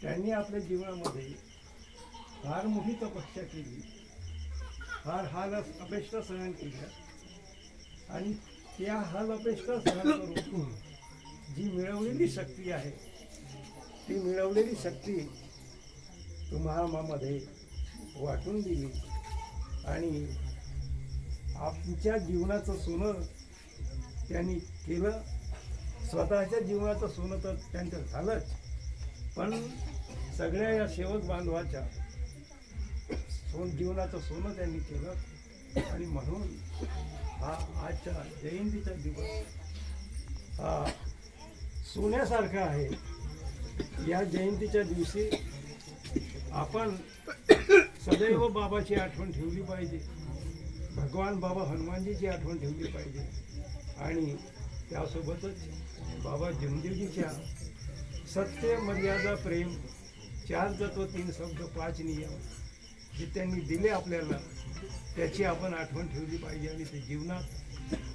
त्यांनी आपल्या जीवनामध्ये फार मोठी तपस्या केली, फार हाल अपेष्टा सहन केल्या आणि त्या हाल अपेष्टा सहन करून जी मिळवलेली शक्ती आहे ती मिळवलेली शक्ती तुम्हाला वाटून दिली आणि आमच्या जीवनाचं सोनं त्यांनी केलं. स्वतःच्या जीवनाचं सोनं तर त्यांचं झालंच, पण सगळ्या या सेवक बांधवाच्या जीवनाचं सोनं त्यांनी केलं. आणि म्हणून हा आजच्या जयंतीचा दिवस हा सोन्यासारखा आहे. या जयंतीच्या दिवशी आपण सदैव बाबाची आठवण ठेवली पाहिजे, भगवान बाबा हनुमानजीची आठवण ठेवली पाहिजे आणि त्यासोबतच बाबा जमदेवजीच्या सत्य, मर्यादा, प्रेम, 4 तत्व 3 शब्द 5 नियम जे त्यांनी दिले आपल्याला त्याची आपण आठवण ठेवली पाहिजे आणि ते जीवनात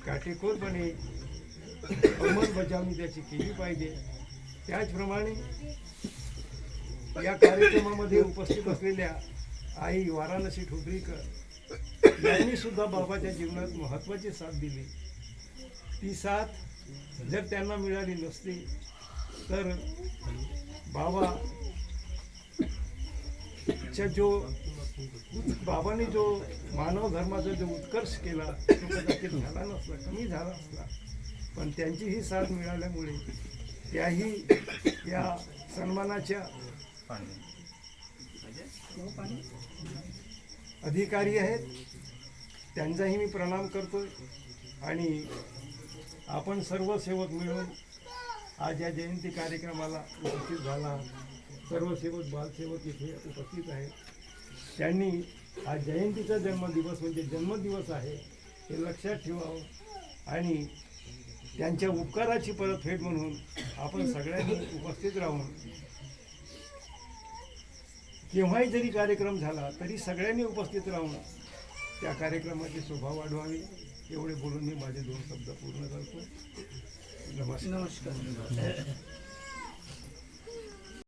काटेकोरपणे अंमलबजावणी त्याची केली पाहिजे. त्याचप्रमाणे या कार्यक्रमामध्ये उपस्थित असलेल्या आई वाराणसी ठोकरीकर यांनी सुद्धा बाबाच्या जीवनात महत्त्वाची साथ दिली. ती साथ जर त्यांना मिळाली नसती तर बाबांनी जो मानव धर्माचा जो उत्कर्ष केला तो कदाचित झाला नसला, कमी झाला असला. पण त्यांची ही साथ मिळाल्यामुळे त्याही या सन्मानाच्या अधिकारी आहेत. त्यांचाही मी प्रणाम करतोय आणि आपण सर्व सेवक मिळून आज या जयंती कार्यक्रमाला उपस्थित झाला. सर्व सेवक बालसेवक इथे उपस्थित आहेत. त्यांनी आज जयंतीचा जन्मदिवस म्हणजे जन्मदिवस आहे हे लक्षात ठेवावं आणि त्यांच्या उपकाराची परतफेड म्हणून आपण सगळ्यांनी उपस्थित राहून केव्हाही जरी कार्यक्रम झाला तरी सगळ्यांनी उपस्थित राहून त्या कार्यक्रमाची शोभा वाढवावी एवढे बोलून मी माझे 2 शब्द पूर्ण करतो. नमस्कार.